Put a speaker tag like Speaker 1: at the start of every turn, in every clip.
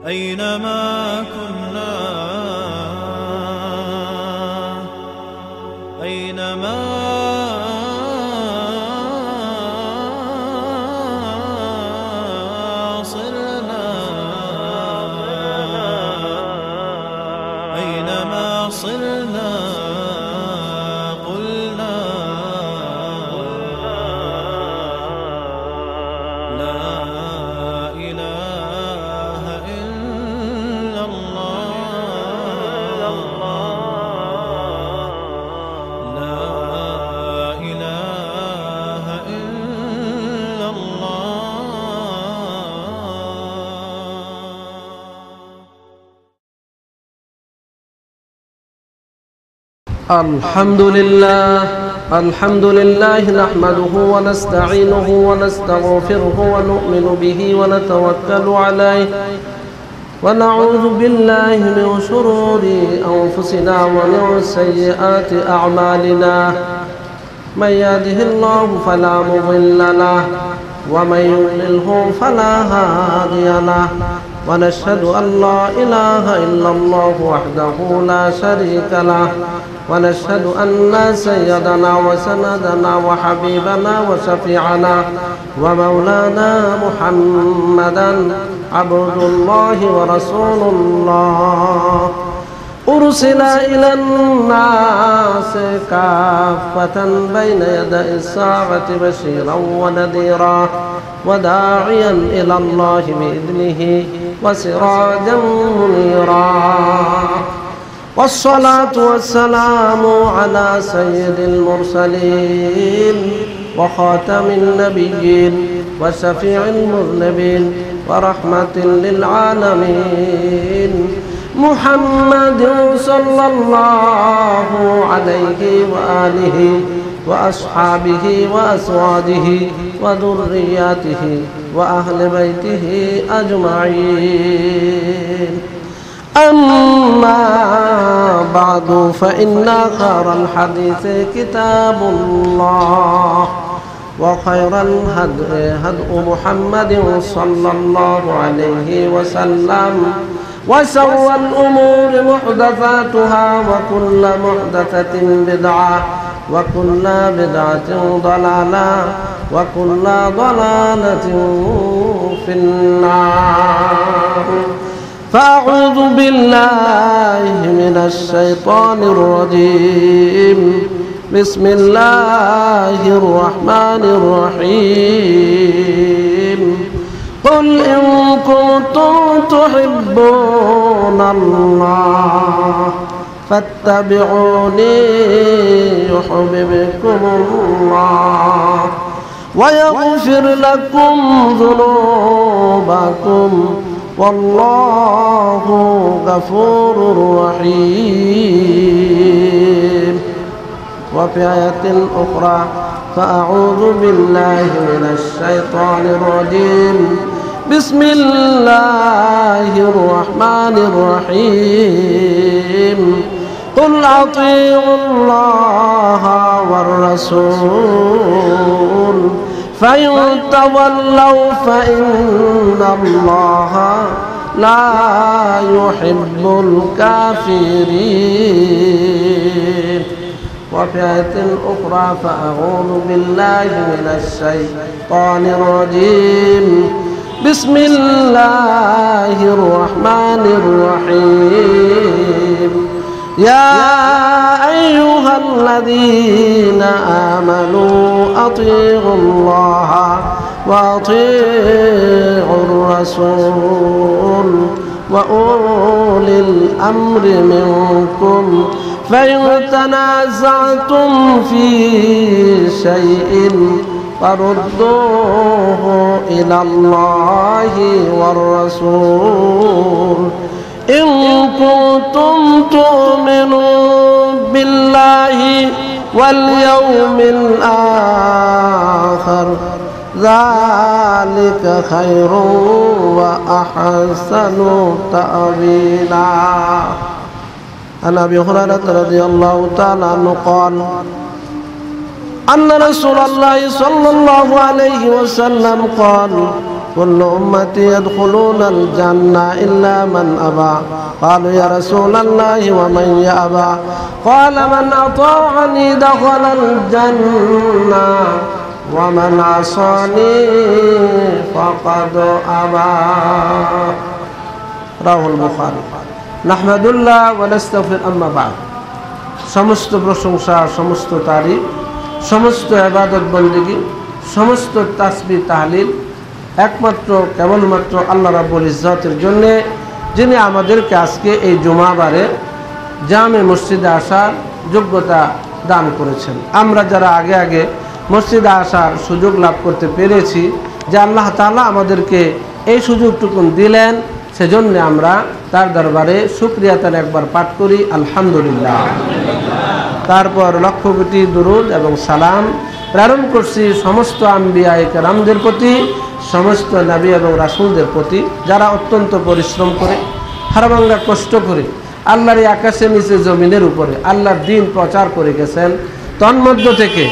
Speaker 1: أينما كنا أينما صرنا أينما صرنا قلنا لا إله إلا الله لا إله إلا الله.
Speaker 2: الحمد لله نحمده ونستعينه ونستغفره ونؤمن به ونتوكل عليه ونعوذ بالله من شرور أنفسنا ومن سيئات أعمالنا. من يهده الله فلا مضل له ومن يضلله فلا هادي له ونشهد أن لا إله إلا الله وحده لا شريك له ونشهد أن سيدنا وسندنا وحبيبنا وشفيعنا ومولانا محمدا عبد الله ورسول الله أرسل إلى الناس كافة بين يدي الساعة بشيرا ونذيرا وداعيا إلى الله بإذنه وسراجا منيرا. والصلاة والسلام على سيد المرسلين وخاتم النبيين وشفيع المذنبين ورحمة للعالمين محمد صلى الله عليه وآله وأصحابه وأزواجه وذرياته وأهل بيته أجمعين. أما بعد فإن خير الحديث كتاب الله وخير الهدي هدي محمد صلى الله عليه وسلم وشر الأمور محدثاتها وكل محدثة بدعة وكل بدعة ضلالة وكل ضلالة في النار. فأعوذ بالله من الشيطان الرجيم. بسم الله الرحمن الرحيم. قل إن كنتم تحبون الله فاتبعوني يحببكم الله ويغفر لكم ذنوبكم والله غفور رحيم. وفي آية أخرى فأعوذ بالله من الشيطان الرجيم. بسم الله الرحمن الرحيم. قل أطيعوا الله والرسول فإن تولوا فإن الله لا يحب الكافرين. وفي آية أخرى فأعوذ بالله من الشيطان الرجيم. بسم الله الرحمن الرحيم. يا أيها الذين آمنوا أطيعوا الله وأطيعوا الرسول وأولي الأمر منكم فإن تنازعتم في شيء فردوه إلى الله والرسول إن كنتم تؤمنون بالله واليوم الآخر ذلك خير وأحسن تأويلا. عن أبي هريرة رضي الله تعالى عنه قال أن رسول الله صلى الله عليه وسلم قال كل أمتي يدخلون الجنة إلا من أبى قالوا يا رسول الله ومن يأبى قال من أطاعني دخل الجنة ومن عصاني فقد أبى رواه البخاري নাহমাদুল্লাহ ওয়া নাস্তাগফির আম্মা বা'দ সমস্ত প্রশংসা সমস্ত তারিফ সমস্ত ইবাদত বন্দেগী সমস্ত তাসবিহ তাহলিল একমাত্র কেবলমাত্র আল্লাহ রাব্বুল ইজ্জতের জন্য যিনি আমাদেরকে আজকে এই জুমাবারে জামে মসজিদে আসার যোগ্যতা দান করেছেন। আমরা যারা আগে আগে মসজিদে আসার সুযোগ লাভ করতে পেরেছি যে আল্লাহ তাআলা আমাদেরকে এই সুযোগটুকু দিলেন, সেজন্য আমরা তার দরবারে শুকরিয়া তার একবার পাঠ করি আলহামদুলিল্লাহ। তারপর লক্ষ কোটি দুরূদ এবং সালাম প্রেরণ করছি সমস্ত আম্বিয়া কেরামদের প্রতি, সমস্ত নবী এবং রাসূলদের প্রতি, যারা অত্যন্ত পরিশ্রম করে হাড়ভাঙ্গা কষ্ট করে আল্লাহর এই আকাশে নিচে জমিনের উপরে আল্লাহর দ্বীন প্রচার করে গেছেন। তন্মধ্য থেকে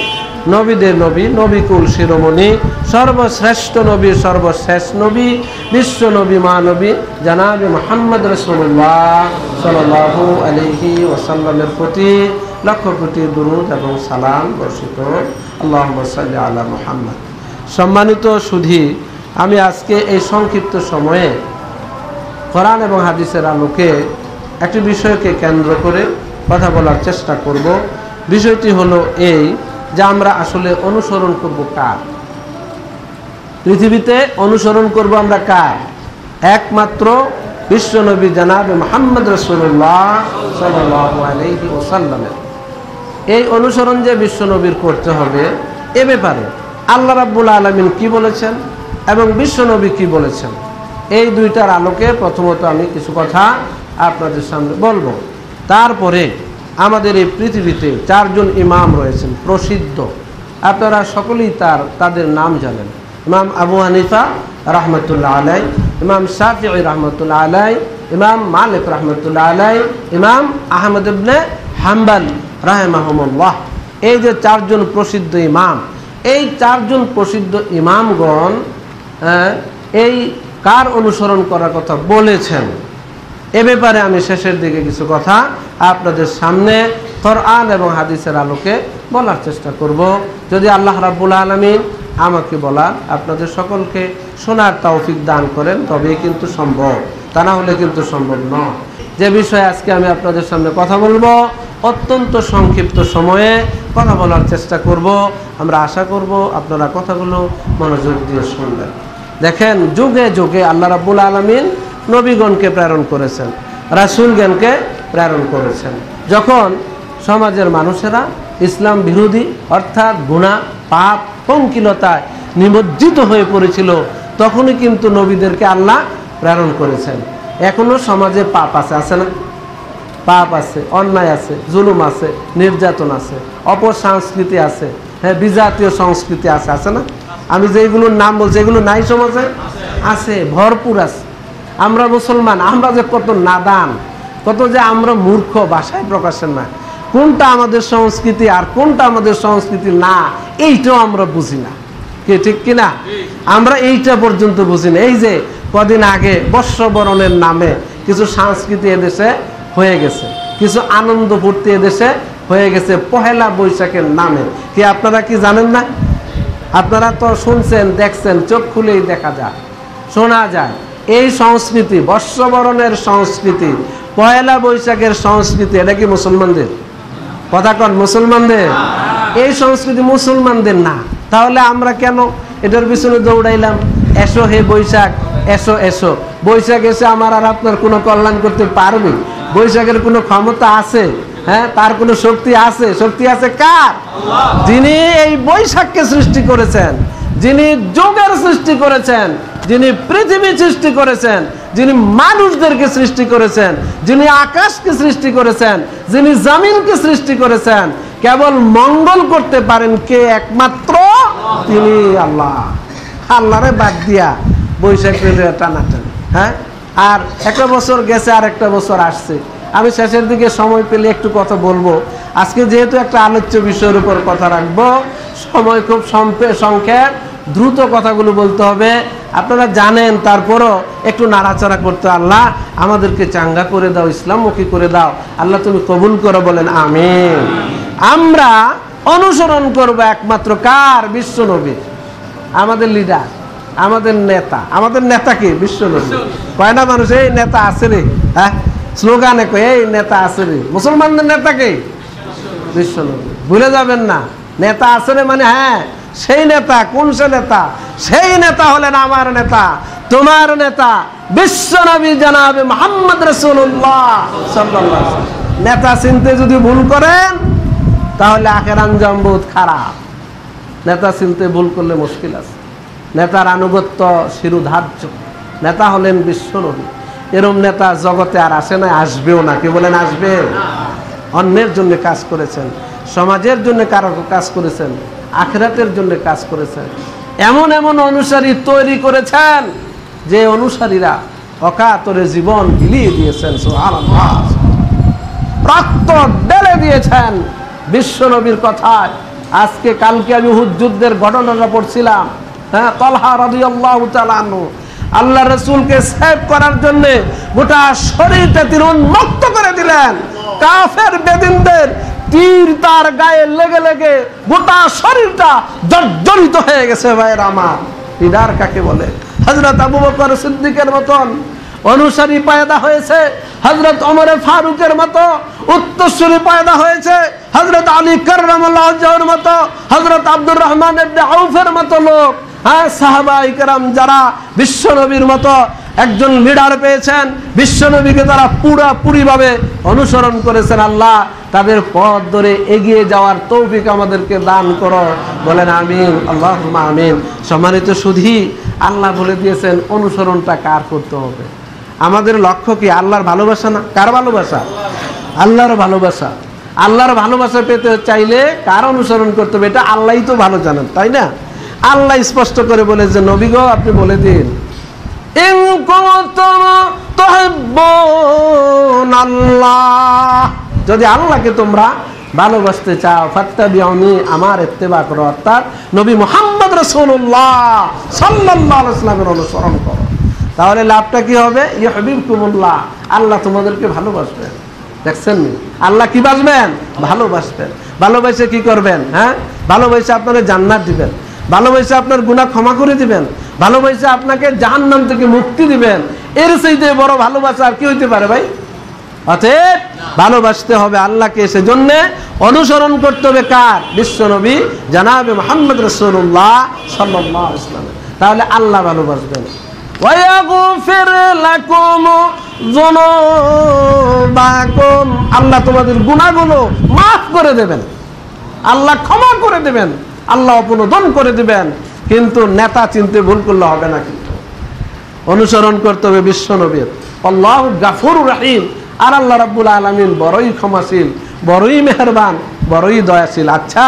Speaker 2: নবীদের নবী, নবীকুল শিরোমণি, সর্বশ্রেষ্ঠ নবী, সর্বশেষ নবী, বিশ্ব নবী, মহানবী জনাবে মুহাম্মদ রাসূলুল্লাহ সাল্লাল্লাহু আলাইহি ওয়াসাল্লামের প্রতি লক্ষ কোটি দুরূদ এবং সালাম বর্ষিত। আল্লাহুম্মা সাল্লি আলা মুহাম্মদ। সম্মানিত সুধী, আমি আজকে এই সংক্ষিপ্ত সময়ে কোরআন এবং হাদিসের আলোকে একটি বিষয়কে কেন্দ্র করে কথা বলার চেষ্টা করব। বিষয়টি হলো এই যে আমরা আসলে অনুসরণ করব কার? পৃথিবীতে অনুসরণ করব আমরা কার? একমাত্র বিশ্বনবী জনাবে মুহাম্মদ রাসূলুল্লাহ সাল্লাল্লাহু আলাইহি ওয়াসাল্লামের। এই অনুসরণ যে বিশ্বনবীর করতে হবে, এ ব্যাপারে আল্লাহ রাব্বুল আলামিন কি বলেছেন এবং বিশ্বনবী কি বলেছেন, এই দুইটার আলোকে প্রথমত আমি কিছু কথা আপনাদের সামনে বলবো। তারপরে আমাদের এই পৃথিবীতে চারজন ইমাম রয়েছেন প্রসিদ্ধ, আপনারা সকলেই তাদের নাম জানেন। ইমাম আবু হানিফা রাহমাতুল্লাহ আলাই, ইমাম শাফিঈ রাহমাতুল্লাহ আলাই, ইমাম মালিক রাহমাতুল্লাহ আলাই, ইমাম আহমদ ইবনে হাম্বল রাহিমাহুমুল্লাহ। এই যে চারজন প্রসিদ্ধ ইমাম, এই চারজন প্রসিদ্ধ ইমামগণ এই কার অনুসরণ করার কথা বলেছেন, এ ব্যাপারে আমি শেষের দিকে কিছু কথা আপনাদের সামনে কোরআন এবং হাদিসের আলোকে বলার চেষ্টা করব। যদি আল্লাহ রাব্বুল আলামিন আমাকে বলার, আপনাদের সকলকে শোনার তৌফিক দান করেন, তবেই কিন্তু সম্ভব, তা না হলে কিন্তু সম্ভব নয়। যে বিষয়ে আজকে আমি আপনাদের সামনে কথা বলবো, অত্যন্ত সংক্ষিপ্ত সময়ে কথা বলার চেষ্টা করব। আমরা আশা করব আপনারা কথাগুলো মনোযোগ দিয়ে শুনবেন। দেখেন, যুগে যুগে আল্লাহ রাব্বুল আলামিন নবীগণকে প্রেরণ করেছেন, রাসূলগণকে প্রেরণ করেছেন। যখন সমাজের মানুষেরা ইসলাম বিরোধী অর্থাৎ গুনাহ, পাপ, পঙ্কিলতায় নিমজ্জিত হয়ে পড়েছিল, তখনই কিন্তু নবীদেরকে আল্লাহ প্রেরণ করেছেন। এখনো সমাজে পাপ আছে না? পাপ আছে, অন্যায় আছে, জুলুম আছে, নির্যাতন আছে, অপসংস্কৃতি আছে, হ্যাঁ, বিজাতীয় সংস্কৃতি আছে না? আমি যেগুলোর নাম বলছি এগুলো নাই সমাজে? আছে, ভরপুর আছে। আমরা মুসলমান, আমরা যে কত নাদান, কত যে আমরা মূর্খ, ভাষায় প্রকাশের না। কোনটা আমাদের সংস্কৃতি আর কোনটা আমাদের সংস্কৃতি না, এইটাও আমরা বুঝি না। কি ঠিক কিনা? আমরা এইটা পর্যন্ত বুঝি না। এই যে কদিন আগে বর্ষবরণের নামে কিছু সংস্কৃতি এদেশে হয়ে গেছে, কিছু আনন্দ ফুর্তি এদেশে হয়ে গেছে পহেলা বৈশাখের নামে। কি আপনারা কি জানেন না? আপনারা তো শুনছেন, দেখছেন, চোখ খুলেই দেখা যায়, শোনা যায়। এই সংস্কৃতি, বর্ষবরণের সংস্কৃতি, পয়লা বৈশাখের সংস্কৃতি, এটা কি মুসলমানদের? কথা কন, মুসলমানদের? এই সংস্কৃতি মুসলমানদের না। তাহলে আমরা কেন এটার পিছনে দৌড়াইলাম? এসো হে বৈশাখ, এসো এসো। বৈশাখ এসে আমার আর আপনার কোনো কল্যাণ করতে পারবে? বৈশাখের কোনো ক্ষমতা আছে? হ্যাঁ, তার কোনো শক্তি আছে? শক্তি আছে কার? যিনি এই বৈশাখকে সৃষ্টি করেছেন, যিনি যুগের সৃষ্টি করেছেন, যিনি পৃথিবী সৃষ্টি করেছেন, যিনি মানুষদেরকে সৃষ্টি করেছেন, যিনি আকাশকে সৃষ্টি করেছেন, যিনি জমিনকে সৃষ্টি করেছেন, কেবল মঙ্গল করতে পারেন কে? একমাত্র তিনি আল্লাহ। আল্লাহরে বাদ দিয়া বৈশাখের টানাটানি, হ্যাঁ। আর একটা বছর গেছে, আর একটা বছর আসছে। আমি শেষের দিকে সময় পেলে একটু কথা বলবো। আজকে যেহেতু একটা আলোচ্য বিষয়ের উপর কথা রাখবো, সময় খুব সংক্ষেপ, দ্রুত কথাগুলো বলতে হবে, আপনারা জানেন, তারপরও একটু নাড়াচাড়া করতে, আল্লাহ আমাদেরকে চাঙ্গা করে দাও, ইসলামমুখী করে দাও, আল্লাহ তুমি কবুল করো, বলেন আমিন। আমরা অনুসরণ করব একমাত্র কার? বিশ্ব নবী, আমাদের লিডার, আমাদের নেতা। আমাদের নেতা কি? বিশ্ব নবী। কয়টা মানুষ এই নেতা আছে রে, হ্যাঁ, স্লোগানে কয় এই নেতা আছে রে। মুসলমানদের নেতা কে? বিশ্ব নবী। ভুলে যাবেন না, নেতা আছে রে মানে হ্যাঁ সেই নেতা। কোন সে নেতা? সেই নেতা হলেন আমার নেতা, তোমার নেতা, বিশ্ব নবী জনাবে মুহাম্মদ রাসূলুল্লাহ সাল্লাল্লাহু আলাইহি ওয়াসাল্লাম। নেতা চিনতে যদি ভুল করেন তাহলে আখের আঞ্জাম বহুত খারাপ। নেতা চিনতে ভুল করলে মুশকিল আছে। নেতার আনুগত্য শিরোধার্য। নেতা হলেন বিশ্ব নবী। এরম নেতা জগতে আর আসে না, আসবেও না। কি বলেন? আসবে। অন্যের জন্য কাজ করেছেন, সমাজের জন্য কারো কাজ করেছেন, আখিরাতের জন্য কাজ করেছেন। এমন এমন অনুসারী তৈরি করেছেন যে অনুসারীরা অকাতরে জীবন বিলিয়ে দিয়েছেন, সুবহানাল্লাহ, রক্ত ঢেলে দিয়েছেন বিশ্ব নবীর কথায়। আজকে কালকে আমি উহুদ যুদ্ধের ঘটনাটা পড়ছিলাম। হ্যাঁ, তালহা রাদিয়াল্লাহু তাআলা আনহু আল্লাহ রাসূলকে সেভ করার জন্য গোটা শরীরটা তিনি উন্মুক্ত করে দিলেন। কাফের বেদিনদের তীর তার গায়ে লেগে লেগে গোটা শরীরটা জর্জরিত হয়ে গেছে। ভাইয়ের আমার, লিডার কাকে বলে? হযরত আবু বকর সিদ্দিকের মতন অনুসারী পয়দা হয়েছে, হযরত ওমর ফারুকের মতো উত্তরসূরি পয়দা হয়েছে, হযরত আলী কাররামাল্লাহু ওয়াজহুর মতো, হযরত আব্দুর রহমান ইবনে আউফের মতো লোক, হ্যাঁ, সাহাবায়ে কেরাম যারা বিশ্ব নবীর মতো একজন লিডার পেয়েছেন, বিশ্ব নবীকে তারা পুরোপুরি ভাবে অনুসরণ করেছেন। আল্লাহ তাদের পথ ধরে এগিয়ে যাওয়ার তৌফিক আমাদেরকে দান করো, বলেন আমিন, আল্লাহুম্মা আমিন। সম্মানিত সুধী, আল্লাহ বলে দিয়েছেন অনুসরণটা কার করতে হবে। আমাদের লক্ষ্য কি? আল্লাহর ভালোবাসা না? কার ভালোবাসা? আল্লাহর ভালোবাসা। আল্লাহর ভালোবাসা পেতে চাইলে কার অনুসরণ করতে হবে? এটা আল্লাহই তো ভালো জানেন, তাই না? আল্লাহ স্পষ্ট করে বলে যে নবী গো, আপনি বলে দিন, ইন কুনতুম তুহিব্বুনাল্লাহ, যদি আল্লাহকে তোমরা ভালোবাসতে চাও, ফাত্তাবিউনি, আমার ইত্তেবা করো, অর্থাৎ নবী মুহাম্মদ রাসূলুল্লাহ সাল্লাল্লাহু আলাইহি ওয়াসাল্লামের অনুসরণ করো। তাহলে লাভটা কি হবে? ইউহিব্বুকুমুল্লাহ, আল্লাহ তোমাদেরকে ভালোবাসবেন। দেখছেন নি? আল্লাহ কি বাসবেন? ভালোবাসবেন। ভালোবাসে কি করবেন? হ্যাঁ, ভালোবাসে আপনাদের জান্নাত দিবেন, ভালোবাসে আপনার গুনাহ ক্ষমা করে দিবেন, ভালোবাসে আপনাকে জাহান্নাম থেকে মুক্তি দিবেন। এর চাইতে বড় ভালোবাসা আর কি হইতে পারে ভাই? অতএব ভালোবাসতে হবে আল্লাহকে। সেজন্য অনুসরণ করতে হবে কার? বিশ্ব নবী জনাবে মুহাম্মদ রাসূলুল্লাহ সাল্লাল্লাহু আলাইহি ওয়াসাল্লাম। তাহলে আল্লাহ ভালোবাসবেন। ওয়ায়াগফির লাকুম যুনুবাকুম, আল্লাহ তোমাদের গুনাহগুলো মাফ করে দেবেন, আল্লাহ ক্ষমা করে দেবেন, আল্লাহ অপনোদন করে দিবেন। কিন্তু নেতা চিনতে ভুল করলে হবে না, কিন্তু অনুসরণ করতে হবে বিশ্ব নবীর। আল্লাহু গাফুরুর রহিম, আর আল্লাহ রাব্বুল আলামিন বড়ই ক্ষমাশীল, বড়ই মেহেরবান, বড়ই দয়াশীল। আচ্ছা,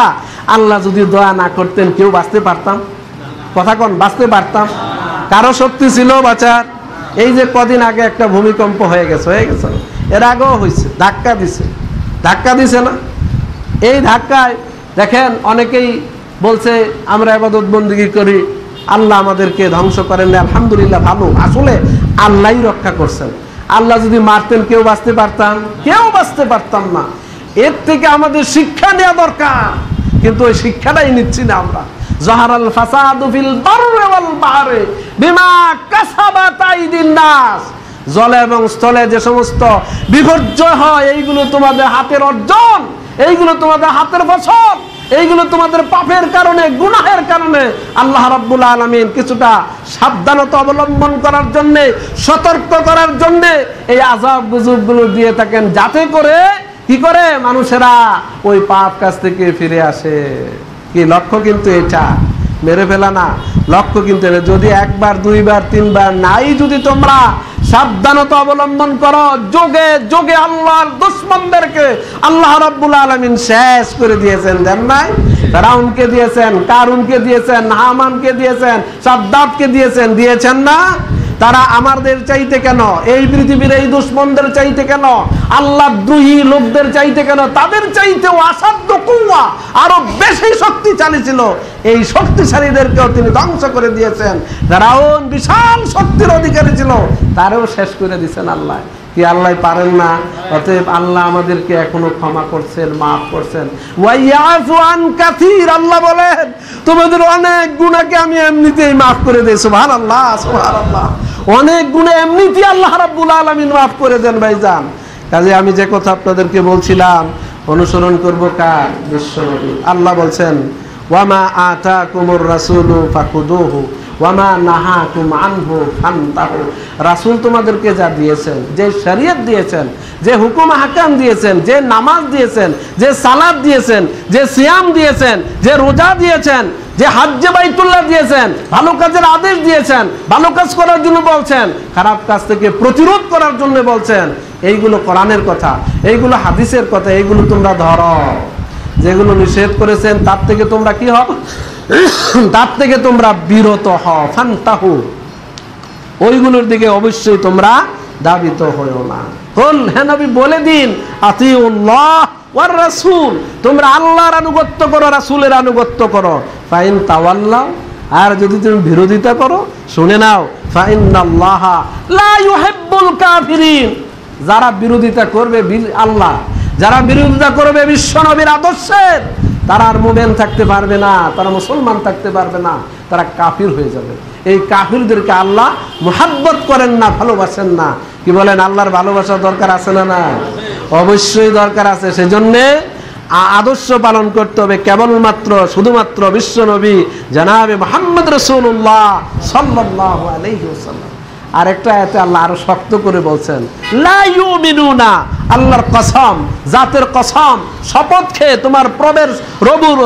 Speaker 2: আল্লাহ যদি দয়া না করতেন কেউ বাঁচতে পারতাম? কথা কোন, বাঁচতে পারতাম? কারো শক্তি ছিল বাঁচার? এই যে কদিন আগে একটা ভূমিকম্প হয়ে গেছে এর আগেও হয়েছে, ধাক্কা দিছে না? এই ধাক্কায় দেখেন অনেকেই বলছে আমরা ইবাদত বন্দেগী করি, আল্লাহ আমাদেরকে ধ্বংস করেন না। আলহামদুলিল্লাহ, ভালো, আসলে আল্লাহই রক্ষা করছেন। আল্লাহ যদি মারতেন কেউ বাঁচতে পারতাম? কেউ বাঁচতে পারতাম না। এর থেকে আমাদের শিক্ষা নেওয়া দরকার, কিন্তু ওই শিক্ষাটাই নিচ্ছি না আমরা। যাহারাল ফাসাদু ফিল বাররি ওয়াল বাহরি বিমা কাসাবাত আইদিন নাস, জলে এবং স্থলে যে সমস্ত বিপর্যয় হয় এইগুলো তোমাদের হাতের অর্জন, এইগুলো তোমাদের হাতের ফসল, এইগুলো তোমাদের পাপের কারণে, গুনাহের কারণে। আল্লাহ রাব্বুল আলামিন কিছুটা সাবধানতা অবলম্বন করার জন্য, সতর্ক করার জন্য এই আযাব গুজবগুলো দিয়ে থাকেন, যাতে করে কি করে মানুষেরা ওই পাপ কাজ থেকে ফিরে আসে। কি লক্ষ্য? কিন্তু এটা মেরে ফেলা না, লক্ষ্য কিন্তু যদি একবার, দুইবার, তিনবার নাই, যদি তোমরা সাবধানতা অবলম্বন করো, যোগে যোগে আল্লাহর দুশমনদেরকে আল্লাহ রাব্বুল আলামিন শেষ করে দিয়েছেন। দেন নাই? ফিরআউনকে দিয়েছেন, কারুনকে দিয়েছেন, হামানকে দিয়েছেন, সাদ্দাতকে দিয়েছেন না? তারা আমাদের চাইতে কেন, এই পৃথিবীর এই দুশ্মনদের চাইতে কেন, আল্লাহদ্রোহী লোকদের চাইতে কেন, তাদের চাইতেও আসাধ্য কুওয়া, আরো বেশি শক্তিশালী ছিল। এই শক্তিশালীদেরকেও তিনি ধ্বংস করে দিয়েছেন। ফিরআউন বিশাল শক্তির অধিকারী ছিল, তারও শেষ করে দিয়েছেন আল্লাহ। কি আল্লাহ পারেন না? অতএব আল্লাহ আমাদেরকে এখনো ক্ষমা করছেন, মাফ করছেন। ওয়াইয়াফু আন কাসীর, আল্লাহ বলেন তোমাদের অনেক গুনাহকে আমি এমনিতেই মাফ করে দেই। সুবহানাল্লাহ, সুবহানাল্লাহ। অনেক গুনাহ এমনিতেই আল্লাহ রাব্বুল আলামিন মাফ করে দেন ভাইজান। কাজে আমি যে কথা আপনাদেরকে বলছিলাম, অনুসরণ করব কার? বিশ্বনবী। আল্লাহ বলছেন ওয়ামা আতাকুমুর রাসূলু ফাখুদুহু ওয়ামা নাহাকুম আনহু ফান্তাহু। রাসূল তোমাদেরকে যা দিয়েছেন, যে শরীয়ত দিয়েছেন, যে হুকুম হাকাম দিয়েছেন, যে নামাজ দিয়েছেন, যে সালাত দিয়েছেন, যে সিয়াম দিয়েছেন, যে রোজা দিয়েছেন, যে হজ্জে বাইতুল্লাহ দিয়েছেন, ভালো কাজের আদেশ দিয়েছেন, ভালো কাজ করার জন্য বলছেন, খারাপ কাজ থেকে প্রতিরোধ করার জন্য বলছেন, এইগুলো কোরআনের কথা, এইগুলো হাদিসের কথা, এইগুলো তোমরা ধরো। যেগুলো নিষেধ করেছেন তার থেকে তোমরা কি হও? তার থেকে তোমরা বিরত হও। ফান্তাহু, ওইগুলোর দিকে অবশ্যই তোমরা ধাবিত হইও না। কুল, হে নবী বলে দিন, আতিউল্লাহ ওয়ার রাসূল, তোমরা আল্লাহর আনুগত্য করো, রাসূলের আনুগত্য করো। ফাইন তাওয়াল্লাও, আর যদি তুমি বিরোধিতা করো, শুনে নাও, ফাইন্নাল্লাহা লা ইউহিব্বুল কাফিরিন, যারা বিরোধিতা করবে আল্লাহ, যারা বিরোধিতা করবে বিশ্ব নবীর আদর্শের, তারা আর মুমিন থাকতে পারবে না, তারা মুসলমান থাকতে পারবে না, তারা কাফির হয়ে যাবে। এই কাফিরদেরকে আল্লাহ মুহাব্বত করেন না, ভালোবাসেন না। কি বলেন? আল্লাহর ভালোবাসা দরকার আছে না? না, অবশ্যই দরকার আছে। সেজন্য আদর্শ পালন করতে হবে কেবলমাত্র শুধুমাত্র বিশ্ব নবী জনাবে মুহাম্মদ রাসূলুল্লাহ সাল্লাল্লাহু আলাইহি ওয়াসাল্লাম। আরেকটা আয়াতে আল্লাহ আরো শক্ত করে বলছেন, লা ইউমিনুনা, আল্লাহর কসম, জাতের কসম, শপথ খেয়ে, তোমার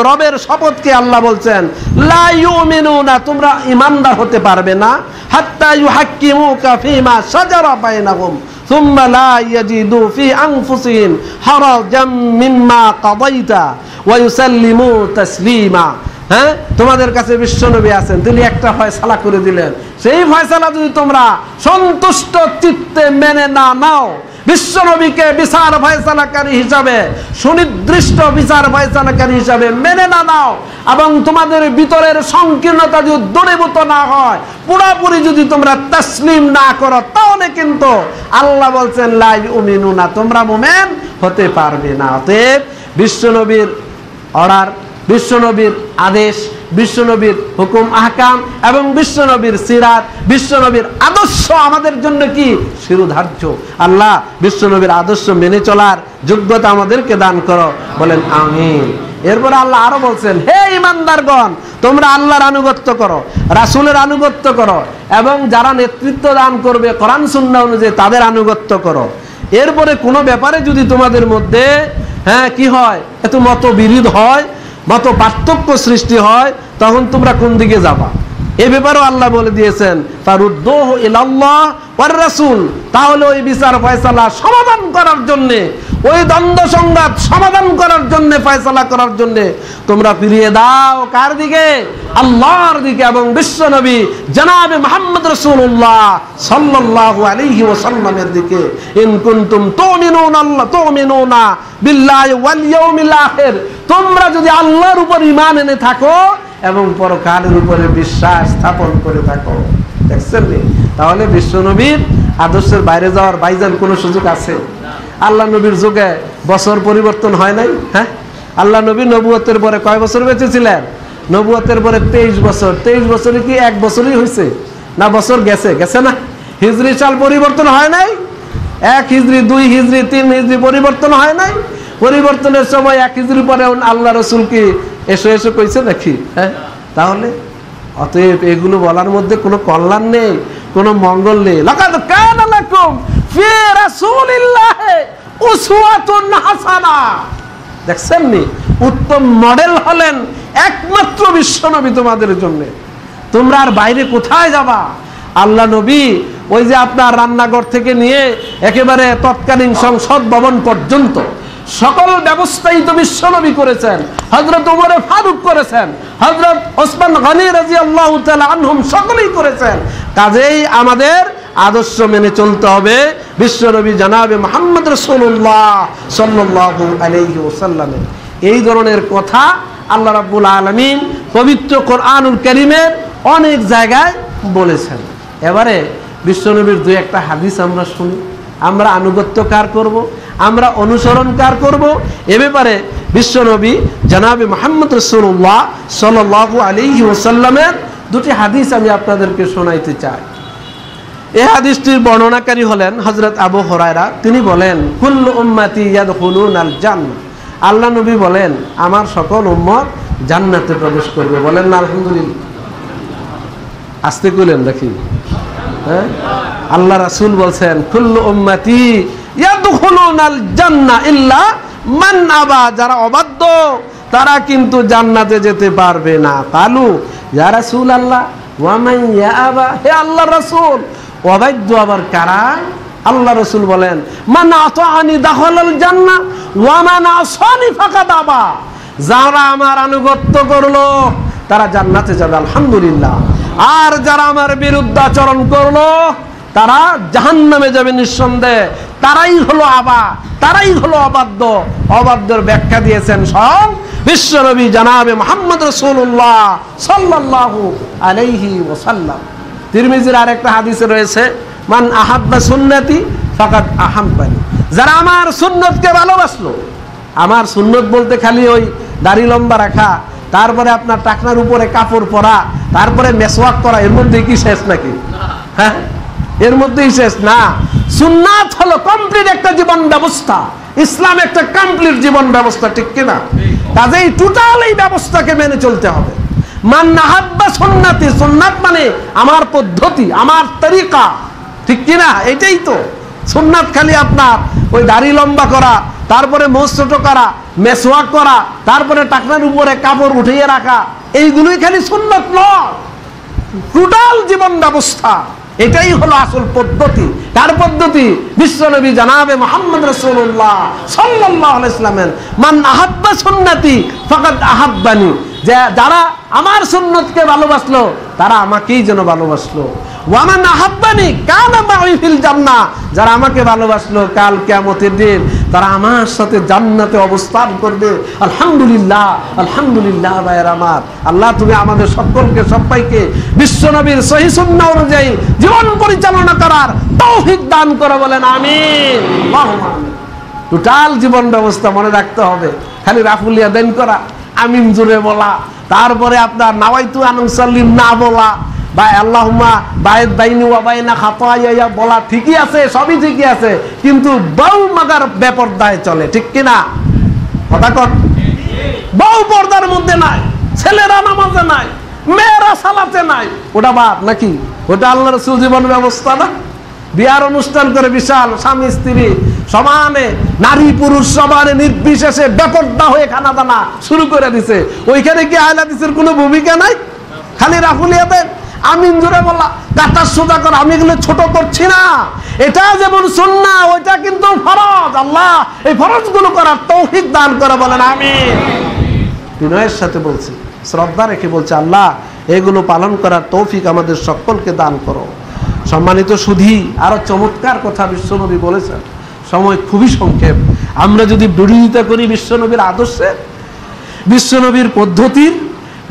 Speaker 2: রবের শপথ খেয়ে আল্লাহ বলছেন, লা ইউমিনুনা, তোমরা ঈমানদার হতে পারবে না, হাত্তা ইউহাক্কিমুকা ফীমা শাজারা বাইনাহুম সুম্মা লা ইয়াজিদু ফি আনফুসিহিম হারাজাম মিম্মা কাদাইতা ওয়া ইউসাল্লিমু তাসলিমা। হ্যাঁ, তোমাদের কাছে বিশ্বনবী আছেন, তিনি একটা ফয়সালা করে দিলেন, সেই ফয়সালা যদি তোমরা সন্তুষ্ট চিত্তে মেনে না নাও, বিশ্বনবীকে বিচার ফয়সালাকারী হিসাবে, সুনির্দিষ্ট বিচার ফয়সালাকারী হিসাবে মেনে না নাও, এবং তোমাদের ভিতরের সংকীর্ণতা যদি দূরীভূত না হয়, পুরোপুরি যদি তোমরা তাসলিম না করো, তাহলে কিন্তু আল্লাহ বলছেন লা ইউমিনুনা, তোমরা মুমিন হতে পারবে না। অতএব বিশ্বনবীর অর্ডার, বিশ্বনবীর আদেশ, বিশ্বনবীর হুকুম আহকাম এবং বিশ্বনবীর সিরাত, বিশ্বনবীর আদর্শ আমাদের জন্য কি শিরোধার্য। আল্লাহ বিশ্বনবীর আদর্শ মেনে চলার যোগ্যতা আমাদেরকে দান করো, বলেন আমিন। এরপর আল্লাহ আরো বলছেন, হে ঈমানদারগণ, তোমরা আল্লাহর আনুগত্য করো, রাসূলের আনুগত্য করো, এবং যারা নেতৃত্ব দান করবে কোরআন সুন্নাহ অনুযায়ী তাদের আনুগত্য করো। এরপরে কোনো ব্যাপারে যদি তোমাদের মধ্যে কি হয়, এত মতবিরোধ হয়, মত পার্থক্য সৃষ্টি হয়, তখন তোমরা কোন দিকে যাবা? এই ব্যাপারেও আল্লাহ বলে দিয়েছেন, ফারুদ্দুহু ইলাল্লাহ ওয়ার রাসূল, তাহলে ওই বিচার ফয়সালা সমাধান করার জন্য, ওই দ্বন্দ্ব সংঘাত সমাধান করার জন্য, ফয়সালা করার জন্য তোমরা ফিরিয়ে দাও কার দিকে? আল্লাহর দিকে এবং বিশ্ব নবী জনাবে মুহাম্মদ রাসূলুল্লাহ সাল্লাল্লাহু আলাইহি ওয়াসাল্লামের দিকে। ইন কুনতুম তুমিনুনা বিল্লাহি ওয়াল ইয়াউমিল আখির, তোমরা যদি আল্লাহর উপর ঈমান এনে থাকো এবং পরকালের উপরে বিশ্বাস স্থাপন করে থাকো। দেখছেন, তাহলে বিশ্ব নবীর আদর্শের বাইরে যাওয়ার ভাইজান কোনো সুযোগ আছে? আল্লাহ নবীর যুগে বছর পরিবর্তন হয় নাই? হ্যাঁ, আল্লাহ নবী নবুয়তের পরে কয় বছর বেঁচে ছিলেন? নবুয়তের পরে 23 বছর। 23 বছরে কি এক বছরই হয়েছে না বছর গেছে? গেছে না? হিজরি সাল পরিবর্তন হয় নাই? 1 হিজরি, 2 হিজরি, 3 হিজরি পরিবর্তন হয় নাই? পরিবর্তনের সময় 1 হিজরি পরে আল্লাহ রাসূল কি এসো এসো কইছে নাকি? হ্যাঁ, তাহলে অতএব এগুলো বলার মধ্যে কোনো কল্যাণ নেই, কোনো মঙ্গল নেই। লাকাদ কানা লাকুম ফি রাসূলিল্লাহি উসওয়াতুন হাসানা, দেখছেন নি? উত্তম মডেল হলেন একমাত্র বিশ্বনবী তোমাদের জন্য। তোমরা আর বাইরে কোথায় যাবা? আল্লাহ নবী ওই যে আপনার রান্নাঘর থেকে নিয়ে একেবারে তৎকালীন সংসদ ভবন পর্যন্ত সকল ব্যবস্থাই তো বিশ্বনবী করেছেন, হযরত ওমর ফারুক করেছেন, হযরত ওসমান গনি রাদিয়াল্লাহু তাআলা আনহুম সকলেই করেছেন। কাজেই আমাদের আদর্শ মেনে চলতে হবে বিশ্বনবী জনাবে মুহাম্মদ রাসূলুল্লাহ সাল্লাল্লাহু আলাইহি ওয়াসাল্লামের। এই ধরনের কথা আল্লাহ রাব্বুল আলামিন পবিত্র কোরআনুল কারীমের অনেক জায়গায় বলেছেন। এবারে বিশ্বনবীর দুই একটা হাদিস আমরা শুনি, আমরা আনুগত্য কার করব, আমরা অনুসরণ কার করব, এ ব্যাপারে বিশ্বনবী জনাবে মুহাম্মদ রাসূলুল্লাহ সাল্লাল্লাহু আলাইহি ওয়াসাল্লামের দুটি হাদিস আমি আপনাদেরকে শোনাইতে চাই। এই হাদিসটির বর্ণনাকারী হলেন হযরত আবু হুরায়রা। তিনি বলেন, কুল্লু উম্মতি ইয়াদখুলুনাল জান্নাহ, আল্লাহ নবী বলেন আমার সকল উম্মত জান্নাতে প্রবেশ করবে। বলেন না আলহামদুলিল্লাহ। আস্তে কইলেন দেখি, হ্যাঁ, আল্লাহ রাসূল বলছেন কুল্লু উম্মতি ইয়াদখুলুনাল জান্নাহ ইল্লা মান আবা, যারা অবাধ্য তারা কিন্তু জান্নাতে যেতে পারবে না। কালু ইয়া রাসূলুল্লাহ ওয়া মান ইয়াবা, হে আল্লাহর রাসূল অবাধ্য আবার কারা? আল্লাহ রাসূল বলেন মান আতাআনি দাখালাল জান্নাহ ওয়া মান আসানি ফাকাদ আবা, যারা আমার আনুগত্য করলো তারা জান্নাতে যাবে আলহামদুলিল্লাহ, আর যারা আমার বিরুদ্ধাচরণ করলো তারা জাহান্নামে যাবে নিঃসন্দেহে। তারাই হলো আবা, তারাই হলো অবাধ্য। অবাধ্যের ব্যাখ্যা দিয়েছেন স্বয়ং বিশ্বনবী জনাবে মুহাম্মদ রাসূলুল্লাহ সাল্লাল্লাহু আলাইহি ওয়াসাল্লাম। তিরমিজির আরেকটা হাদিসে রয়েছে মান আহাব্বা সুন্নতি ফাকাদ আহাব্বানি, যারা আমার সুন্নতকে ভালোবাসলো। আমার সুন্নত বলতে খালি ওই দাড়ি লম্বা রাখা, তারপরে আপনার টাকনার উপরে কাপড় পরা, তারপরে মেসওয়াক করা, এর মধ্যে কি শেষ নাকি? হ্যাঁ, এর মধ্যেই শেষ না। সুন্নাত হলো কমপ্লিট একটা জীবন ব্যবস্থা, ইসলাম একটা কমপ্লিট জীবন ব্যবস্থা, ঠিক কিনা? কাজেই টোটাল এই ব্যবস্থাকে মেনে চলতে হবে। মান আহাব্বা সুন্নতি, সুন্নাত মানে আমার পদ্ধতি, আমার তরিকা, ঠিক কিনা? এটাই তো সুন্নাত। খালি আপনার ওই দাড়ি লম্বা করা, তারপরে মোজ ছোট করা, মেসওয়াক করা, তারপরে টাকনার উপরে কাপড় উঠিয়ে রাখা, এইগুলোই খালি সুন্নাত নয়, টোটাল জীবন ব্যবস্থা। এটাই হলো আসল পদ্ধতি। কার পদ্ধতি? বিশ্বনবী জনাবে মুহাম্মদ রাসূলুল্লাহ সাল্লাল্লাহু আলাইহি ওয়াসাল্লামের। মান আহাব্বা সুন্নতি ফাকাদ আহাব্বানি, যারা আমার সুন্নতকে ভালোবাসলো তারা আমাকেই যেন ভালোবাসলো। ওয়া মান আহাব্বানি কানা মাই ফিল জান্নাহ, যারা আমাকে ভালোবাসলো কাল কিয়ামতের দিন তারা আমার সাথে জান্নাতে অবস্থান করবে। আলহামদুলিল্লাহ, আলহামদুলিল্লাহ। ভাইয়ের আমার, আল্লাহ তুমি আমাদের সকলকে সবাইকে বিশ্বনবীর সহিহ সুন্নাহ অনুযায়ী জীবন পরিচালনা করার তৌফিক দান করো, বলেন আমিন। আল্লাহুম্মা আমিন। টোটাল জীবন ব্যবস্থা মনে রাখতে হবে। খালি রাফুলিয়া দেন করা, আমিন জুড়ে বলা, তারপরে আপনার নাওয়াইতু আন উসাল্লি না বলা, বা আল্লাহুম্মা বায়েদ বাইনি ওয়া বাইনা খাতায়া বলা ঠিকই আছে, সবই ঠিকই আছে, কিন্তু বউ মাগার বেপরদায় চলে, ঠিক কিনা? কথা কর, বউ পর্দার মধ্যে নাই, ছেলেরা নামাজে নাই, মেয়েরা সালাতে নাই, ওটা বাদ নাকি? ওটা আল্লাহর রাসূল জীবন ব্যবস্থা না? বিয়ার অনুষ্ঠান করে বিশাল স্বামী স্ত্রী সমানে, নারী পুরুষ সমানে নির্বিশেষে বেপরদা হয়ে খানা দানা শুরু করে দিছে। ওইখানে কি আহলে হাদিসের কোনো ভূমিকা নাই? খালি রাফুলিয়াতে আমিন জোরে বলা, গাটা সোজা করা, আমি এগুলো ছোট করছি না। এটা যেমন সুন্নাহ, ওইটা কিন্তু ফরজ। আল্লাহ এই ফরজগুলো করার তৌফিক দান করে, বলেন আমিন। বিনয়ের সাথে বলছি, শ্রদ্ধা রেখে বলছে, আল্লাহ এগুলো পালন করার তৌফিক আমাদের সকলকে দান করো। সম্মানিত সুধী, আরো চমৎকার কথা বিশ্বনবী বলেছেন। সময় খুবই সংক্ষেপ। আমরা যদি বিরোধিতা করি বিশ্বনবীর আদর্শের, বিশ্বনবীর পদ্ধতির,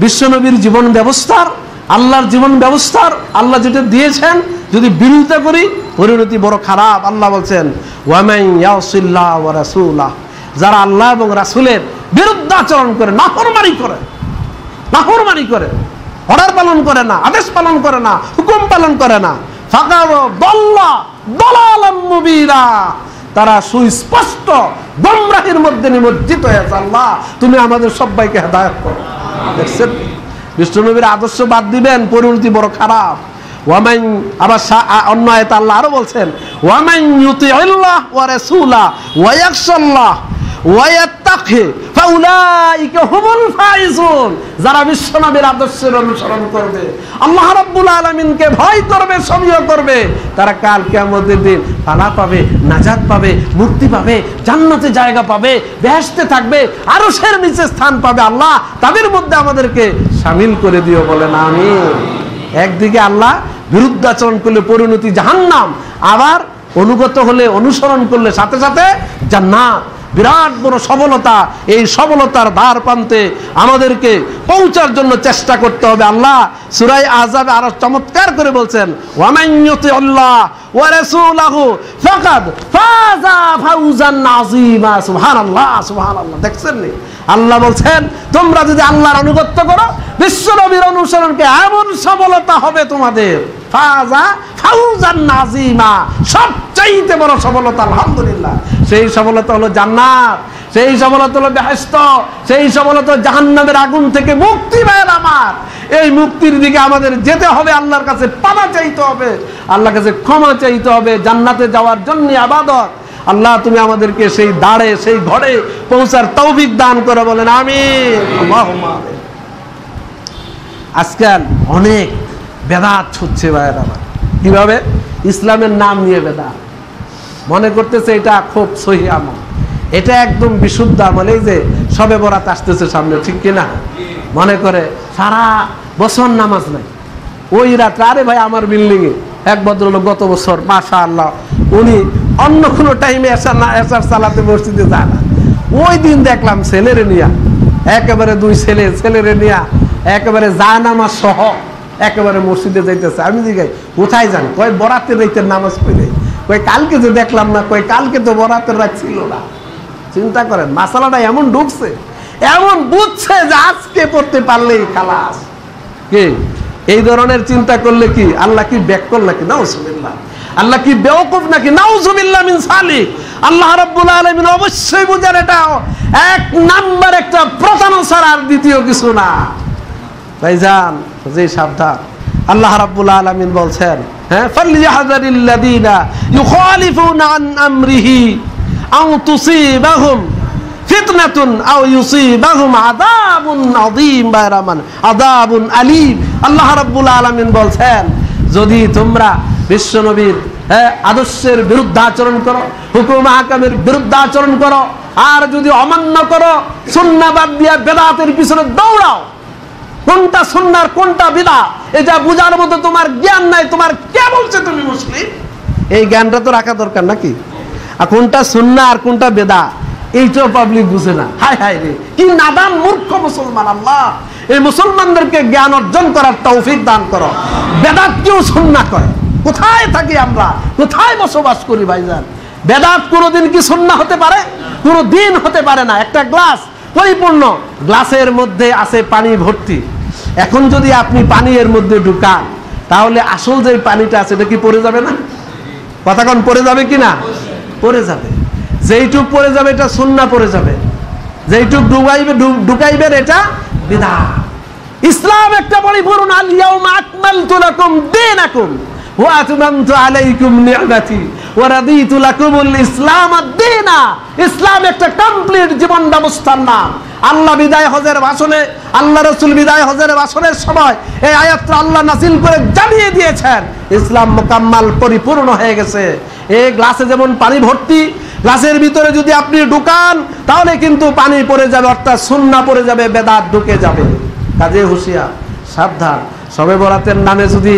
Speaker 2: বিশ্বনবীর জীবন ব্যবস্থার, আল্লাহর জীবন ব্যবস্থার, আল্লাহ যেটা দিয়েছেন, যদি বিরোধিতা করি পরিণতি বড় খারাপ। আল্লাহ বলছেন ওয়ামান ইয়াসিল্লাহ ওয়া রাসূলাহ, যারা আল্লাহ এবং রাসূলের বিরুদ্ধাচরণ করে, নাফরমানি করে, নাফরমানি করে, অর্ডার পালন করে না, আদেশ পালন করে না, হুকুম পালন করে না, ফাকাদ দাল্লা দালালাম মুবিনা, তারা সুস্পষ্ট গোমরাহির মধ্যে নিমজ্জিত হয়েছে। আল্লাহ তুমি আমাদের সবাইকে হেদায়েত করো। দেখছেন, বিশ্বনবীর আদর্শ বাদ দিবেন, পরিণতি বড় খারাপ। ওয়ামান, আবার অন্য আয়াতে আল্লাহ আরো বলছেন ওয়ামান ইউতিইল্লাহ ওয়া রাসূলা ওয়া ইয়াখশাল্লাহ ওয়া ইয়াত্তাকি ফাউলাইকা হুমুল ফাইজুন, যারা বিশ্বনবীর আদর্শের অনুসরণ করবে, আল্লাহ রাব্বুল আলামিনকে ভয় করবে, সমিয় করবে, তারা কাল কিয়ামতের দিন পানা পাবে, নাজাত পাবে, মুক্তি পাবে, জান্নাতে জায়গা পাবে, বেহেশতে থাকবে, আরশের নিচে স্থান পাবে। আল্লাহ তাদের মধ্যে আমাদেরকে শামিল করে দিও, বলেন আমিন। একদিকে আল্লাহ বিরুদ্ধাচরণ করলে পরিণতি জাহান্নাম, আবার অনুগত হলে অনুসরণ করলে সাথে সাথে জান্নাত। বিরাট বড় সফলতা। এই সফলতার দ্বার প্রান্তে আমাদেরকে পৌঁছার জন্য চেষ্টা করতে হবে। আল্লাহ সূরা আহজাবে আরো চমৎকার করে বলছেন, ওয়ামান ইউতিল্লাহ ওয়া রাসূলাহু ফাকাদ ফাযা ফাওজান আযীমা। সুবহানাল্লাহ, সুবহানাল্লাহ। দেখছেন নি, আল্লাহ বলছেন তোমরা যদি আল্লাহর আনুগত্য করো, বিশ্বনবীর অনুসরণকে, এমন সফলতা হবে তোমাদের। ফাযা ফাওজান আযীমা, সবচাইতে বড় সফলতা। আলহামদুলিল্লাহ। সেই সফলতা হলো জান্নাত, সেই সফলতা হলো বেহেশত, সেই সফলতা জাহান্নামের আগুন থেকে মুক্তি। পায় আমার এই মুক্তির দিকে আমাদের যেতে হবে, আল্লাহর কাছে পানা চাইতে হবে, আল্লাহর কাছে ক্ষমা চাইতে হবে, জান্নাতে যাওয়ার জন্য ইবাদত। আল্লাহ তুমি আমাদেরকে সেই দাঁড়ে, সেই ঘরে পৌঁছার তৌফিক দান করে, বলেন আমিন, আল্লাহুম্মা আমিন। আজকাল অনেক বেদাত হচ্ছে ভাইয়ের আমার। কিভাবে? ইসলামের নাম নিয়ে বেদাত, মনে করতেছে এটা খুব সহি আমল, এটা একদম বিশুদ্ধ আমল। এই যে শবে বরাত আসতেছে সামনে, ঠিক কিনা? মনে করে সারা বছর নামাজ নাই, ওই রাত্রে। আরে ভাই, আমার বিল্ডিং এ এক ভদ্রলোক গত বছর মাশাআল্লাহ উনি অন্য কোনো টাইমে এসার সালাতে মসজিদে যায় না, ওই দিন দেখলাম ছেলেরে নিয়া, একেবারে দুই ছেলেরে নিয়া একেবারে জায়নামাজ সহ একেবারে মসজিদে যাইতেছে। আমি জিজ্ঞাসা, কোথায় যান? কয় বরাতের রাতের নামাজ পড়ে। কয় কালকে যে দেখলাম না, কয় কালকে তো বরাতের রাত ছিল না। চিন্তা করেন, মাসালাটা এমন ঢুকছে, এমন বুঝছে যে আজকে পড়তে পারলেই খালাস। কি এই ধরনের চিন্তা করলে কি আল্লাহ কি ব্যাককল নাকি? নাউজুবিল্লাহ। আল্লাহ কি বেওকুফ নাকি? নাউজুবিল্লাহ মিন সালিক। আল্লাহ রাব্বুল আলামিন অবশ্যই বুঝেন এটা এক নাম্বার একটা প্রধান ছাড়া আর দ্বিতীয় কিছু না। ভাইজান, যে সাবধান। আল্লাহ রাব্বুল আলামিন বলছেন, হ্যাঁ, ফালইয়াহযারিল্লাযীনা ইউখালিফুনা আন আমরিহি আও তুসিবাহুম ফিতনাতুন আও ইউসিবাহুম আযাবুন আযীম। বাইরামান আযাবুন আলীম। আল্লাহ রাব্বুল আলামিন বলছেন, যদি তোমরা বিশ্বনবীর আদর্শের বিরুদ্ধে আচরণ করো, হুকুম আহকামের বিরুদ্ধে আচরণ করো, আর যদি অমান্য করো, সুন্নাহ বাদ দিয়া বেদাতের পিছনে দৌড়াও, কোনটা সুন্নাহ কোনটা বিদআত এটা বুঝার মতো তোমার জ্ঞান নাই, তোমার কে বলছে তুমি মুসলিম? এই জ্ঞানটা তো রাখা দরকার নাকি? আর কোনটা সুন্নাহ আর কোনটা বিদআত এইটাও পাবলিক বুঝে না। হায় হায় রে, কি নাদান মূর্খ মুসলমান। আল্লাহ এই মুসলমানদেরকে জ্ঞান অর্জন করার তৌফিক দান করো। বেদাত কেউ সুন্নাহ কয়? কোথায় থাকি আমরা, কোথায় বসবাস করি ভাইজান? বেদাত কোনোদিন কি সুন্নাহ হতে পারে? কোনোদিন হতে পারে না। একটা গ্লাস পরিপূর্ণ, গ্লাসের মধ্যে আছে পানি ভর্তি, এখন যদি আপনি পানি এর মধ্যে ঢুকান, তাহলে আসল যে পানিটা আছে এটা কি পড়ে যাবে না? কথা কোন, পড়ে যাবে কি না? পড়ে যাবে। যেইটুক পড়ে যাবে এটা সুন্নাহ পড়ে যাবে, যেইটুক ঢুকাইবেন এটা বিদআত। ইসলাম একটা পরিপূর্ণ, আল ইয়াউমা আকমালতু লাকুম দীনাকুম ওয়া আতমামতু আলাইকুম নি'মাতি ওয়া রাদিতু লাকুমুল ইসলাম আদ-দীনা। ইসলাম একটা কমপ্লিট জীবন ব্যবস্থার নাম। আল্লাহ বিদায় হজের ভাষণে, আল্লাহ রাসূল বিদায় হজের ভাষণের সময় এই আয়াতটা আল্লাহ নাযিল করে জানিয়ে দিয়েছেন, ইসলাম মুকাম্মাল পরিপূর্ণ হয়ে গেছে। এই গ্লাসে যেমন পানি ভর্তি, গ্লাসের ভিতরে যদি আপনি ঢুকান তাহলে কিন্তু পানি পড়ে যাবে, অর্থাৎ সুন্নাহ পড়ে যাবে, বেদাত ঢুকে যাবে। কাজে হুঁশিয়ার, সাবধান। শবে বরাতের নামে যদি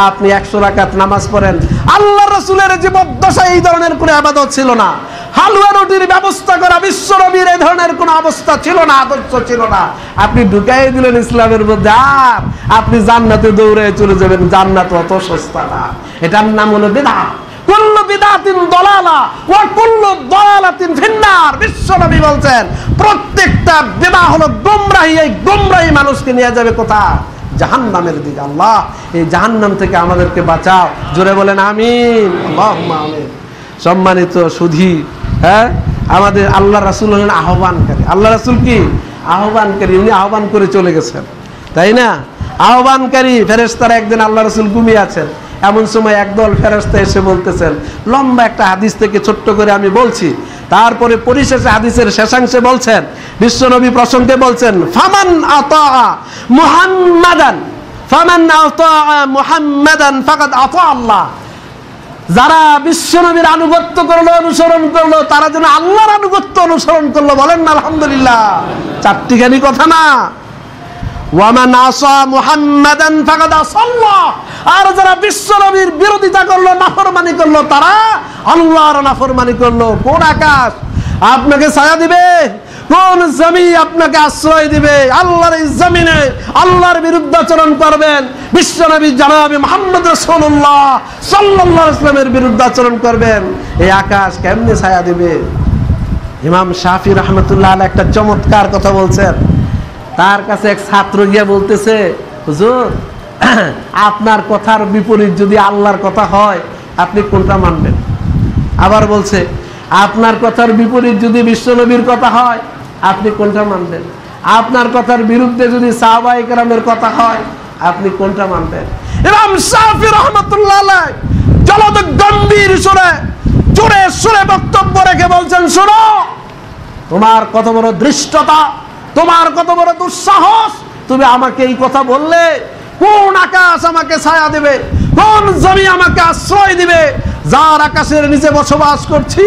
Speaker 2: আপনি 100 রাকাত নামাজ পড়েন, আল্লাহ রাসূলের জীবদ্দশায় এই ধরনের কোনো ইবাদত ছিল না। হালুয়া রুটির ব্যবস্থা করা বিশ্বনবীর এই ধরনের কোনো অবস্থা ছিল না, আদর্শ ছিল না। আপনি ঢুকাই দিলেন ইসলামের মধ্যে, আর আপনি জান্নাতে দৌড়ে চলে যাবেন। জান্নাত অত সস্তা না। এটার নাম হলো বিদআত। কুল্লু বিদআতিন দালালা ওয়া কুল্লু দালালাতিন ফিন্নার। বিশ্বনবী বলছেন প্রত্যেকটা বিদআত হলো গোমরাহি। এই গোমরাহি মানুষকে নিয়ে যাবে কোথায়? জাহান্নামের দিকে। আল্লাহ এই জাহান্নাম থেকে আমাদেরকে বাঁচাও। জোরে বলেন আমিন, আল্লাহুম্মা আমিন। সম্মানিত সুধী, হ্যাঁ, আমাদের আল্লাহ রাসূল হলেন আহ্বানকারী। আল্লাহ রাসূল কি? আহ্বানকারী। উনি আহ্বান করে চলে গেছেন, তাই না? আহ্বানকারী। ফেরেশতারা একদিন আল্লাহ রাসূল ঘুমিয়ে আছেন, এমন সময় একদল ফেরেশতা এসে বলতেছেন, লম্বা একটা হাদিস থেকে ছোট্ট করে আমি বলছি, তারপরে পরিশেষে হাদিসের শেষাংশে বলছেন, বিশ্বনবী প্রসঙ্গে বলছেন, ফামান আতা মুহাম্মাদান ফাকাদ আতা আল্লাহ। যারা বিশ্বনবীর আনুগত্য করলো, অনুসরণ করলো, তারা যেন আল্লাহর আনুগত্য অনুসরণ করলো। বলেন না আলহামদুলিল্লাহ। চারটিখানি কথা না। ওয়া মান আসা মুহাম্মাদান ফাকাদ আসাল্লাহ, আর যারা বিশ্বনবীর বিরোধিতা করলো, নাফরমানি করলো, তারা আল্লাহর নাফরমানি করলো। কোন আকাশ আপনাকে ছায়া দিবে? কোন জমিন আপনাকে আশ্রয় দিবে? আল্লাহর এই জমিনে আল্লাহর বিরুদ্ধাচরণ করবেন, বিশ্বনবী জনাবে মুহাম্মদ রাসূলুল্লাহ সাল্লাল্লাহু আলাইহি ওয়াসাল্লামের বিরুদ্ধাচরণ করবেন, এই আকাশ কেমনে ছায়া দিবে? ইমাম শাফি রাহমাতুল্লাহ আলাইহি একটা চমৎকার কথা বলছেন। তার কাছে এক ছাত্র গিয়ে বলতেছে, হুজুর আপনার কথার বিপরীত যদি আল্লাহর কথা হয় আপনি কোনটা মানবেন? আবার বলছে, আপনার কথার বিপরীত যদি বিশ্বনবীর কথা হয় আপনি কোনটা মানবেন? আপনার কথার বিরুদ্ধে যদি সাহাবায়ে কেরামের কথা হয় আপনি কোনটা মানবেন? ইমাম শাফি রাহমাতুল্লাহ আলাইহি জলদ গম্ভীর সুরে জোরে সুরে বক্তব্য রেখে বলছেন, শোনো, তোমার কত বড় ধৃষ্টতা, তোমার কত বড় দুঃসাহস, তুমি আমাকে এই কথা বললে? কোন আকাশ আমাকে ছায়া দেবে? কোন জমি আমাকে আশ্রয় দিবে? যার আকাশের নিচে বসবাস করছি,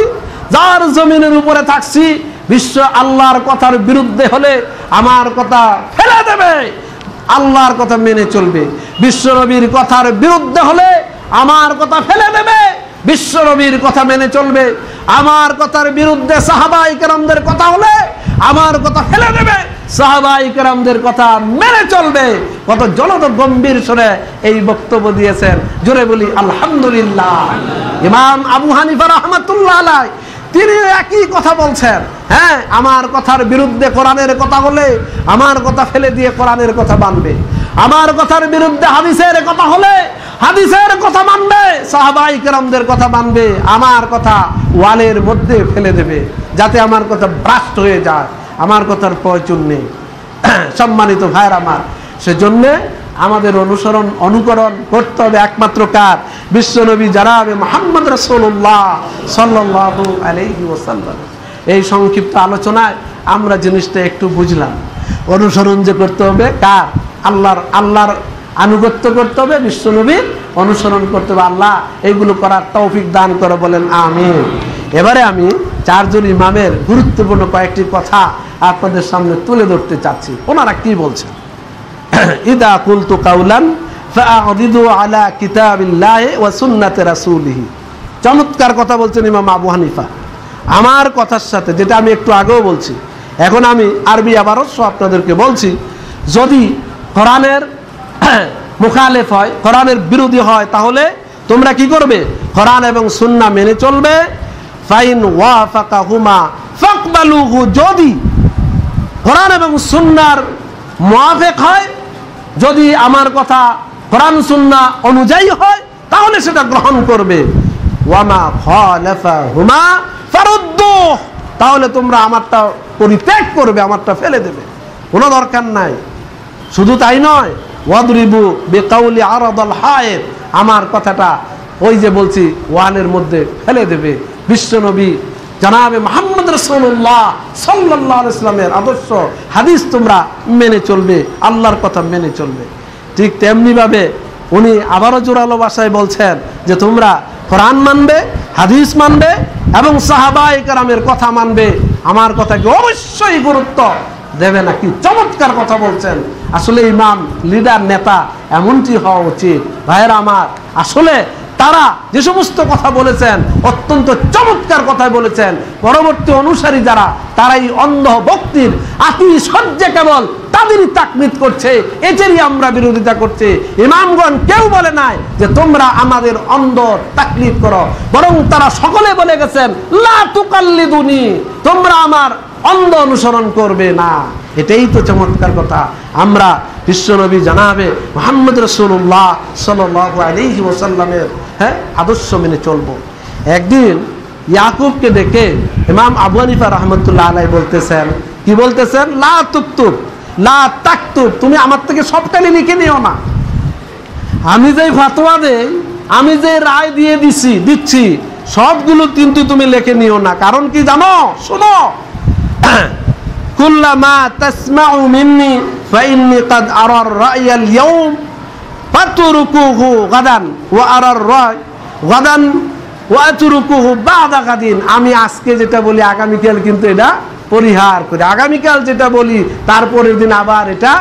Speaker 2: যার জমিনের উপরে থাকছি, বিশ্ব আল্লাহর কথার বিরুদ্ধে হলে আমার কথা ফেলে দেবে, আল্লাহর কথা মেনে চলবে। বিশ্বনবীর কথার বিরুদ্ধে হলে আমার কথা ফেলে দেবে, বিশ্বনবীর কথা মেনে চলবে। আমার কথার বিরুদ্ধে সাহাবায়ে কেরামদের কথা হলে আমার কথা ফেলে দেবে, সাহাবায়ে কেরামদের কথা মেনে চলবে। কত জলদ গম্ভীর সুরে এই বক্তব্য দিয়েছেন, জোরে বলি আলহামদুলিল্লাহ। ইমাম আবু হানিফা রাহমাতুল্লাহ আলাইহি তিনি একই কথা বলছেন। হ্যাঁ, আমার কথার বিরুদ্ধে কোরআনের কথা হলে আমার কথা ফেলে দিয়ে কোরআনের কথা মানবে, আমার কথার বিরুদ্ধে হাদিসের কথা হলে হাদিসের কথা মানবে, সাহাবায়ে কেরামদের কথা মানবে, আমার কথা ওয়ালের মধ্যে ফেলে দেবে যাতে আমার কথা ভ্রষ্ট হয়ে যায়, আমার কথার প্রয়োজন নেই। সম্মানিত ভাইয়ের আমার, সেজন্য আমাদের অনুকরণ করতে হবে একমাত্র কার? বিশ্বনবী জনাবে মুহাম্মদ রাসূলুল্লাহ সাল্লাল্লাহু আলাইহি ওয়াসাল্লাম। এই সংক্ষিপ্ত আলোচনায় আমরা জিনিসটা একটু বুঝলাম। অনুসরণ যে করতে হবে কার? আল্লাহর আনুগত্য করতে হবে, বিশ্বনবীর অনুসরণ করতে হবে। আল্লাহ এইগুলো করার তৌফিক দান করে, বলেন আমিন। এবারে আমি চারজন ইমামের গুরুত্বপূর্ণ কয়েকটি কথা আপনাদের সামনে তুলে ধরতে চাচ্ছি। ওনারা কি বলছেন? ইদা কুলতু কাউলান ফাআদিদু আলা কিতাবিল্লাহি ওয়া সুন্নাতি রাসূলিহি। চমৎকার কথা বলছেন ইমাম আবু হানিফা। আমার কথার সাথে, যেটা আমি একটু আগেও বলছি, এখন আমি আরবি আবারও আপনাদেরকে বলছি, যদি কোরআনের মুখালেফ হয়, কোরআনের বিরোধী হয়, তাহলে তোমরা কি করবে? কোরআন এবং সুন্নাহ মেনে চলবে। ফাইন ওয়াফাকাহুমা ফাকবালুহু, যদি কোরআন এবং সুন্নাহর মুআফিক হয়, যদি আমার কথা কোরআন সুন্নাহ অনুযায়ী হয়, তাহলে সেটা গ্রহণ করবে। ওয়ামা খালাফাহুমা ফারুদ্দুহ, তাহলে তোমরা আমারটা পরিত্যাগ করবে, আমারটা ফেলে দেবে, কোনো দরকার নাই। শুধু তাই নয়, ওয়াদরিবু বিকাউলি আরাদাল হায়ের, আমার কথাটা ওই যে বলছি ওয়ালের মধ্যে ফেলে দেবে। বিশ্বনবী জনাবে মুহাম্মদ রাসূলুল্লাহ সাল্লাল্লাহু আলাইহি ওয়াসাল্লামের আদর্শ হাদিস তোমরা মেনে চলবে, আল্লাহর কথা মেনে চলবে। ঠিক তেমনি ভাবে উনি আবারও জোরালো ভাষায় বলছেন যে তোমরা কোরআন মানবে, হাদিস মানবে এবং সাহাবায়ে কেরামের কথা মানবে, আমার কথাকে অবশ্যই গুরুত্ব দেবে না। কি চমৎকার কথা বলছেন! আসলে ইমাম, লিডার, নেতা এমনটি হওয়া উচিত। ভাইয়েরা আমার, আসলে তারা যে সমস্ত কথা বলেছেন অত্যন্ত চমৎকার কথা বলেছেন। পরবর্তী অনুসারী যারা, তারাই অন্ধ ভক্তির আতিশয্যে কেবল তাদেরই তাকলিদ করছে, এদেরই আমরা বিরোধিতা করছি। ইমামগণ কেউ বলে নাই যে তোমরা আমাদের অন্ধ তাকলিদ করো, বরং তারা সকলে বলে গেছেন লা তুকাল্লিদুনি, তোমরা আমার অন্ধ অনুসরণ করবে না। এটাই তো চমৎকার কথা। আমরা বিশ্বনবী জনাবে মুহাম্মদ রাসূলুল্লাহ সাল্লাল্লাহু আলাইহি ওয়াসাল্লামের আদর্শ মেনে চলবো। একদিন ইয়াকুবকে ডেকে ইমাম আবু হানিফা রাহমাতুল্লাহ আলাইহি বলতেছেন, কি বলতেছেন? লা তুকতুব লা তাকতুব, তুমি আমার থেকে সবখানি লিখে নিও না। আমি যে ফতোয়া দেই, আমি যে রায় দিয়ে দিচ্ছি সবগুলো কিন্তু তুমি লিখে নিও না। কারণ কি জানো? শোনো, কুল্লামা তাসমাউ মিন্নি ফাইন্নী কাদ আরার রা'য়াল ইয়াউম ফাতরুকুহু গাদান ওয়া আরার রা'য় গাদান ওয়া আতরুকুহু বা'দা গাদিন। আমি আজকে যেটা বলি আগামীকাল কিন্তু এটা পরিহার করি, আগামীকাল যেটা বলি তারপরের দিন আবার এটা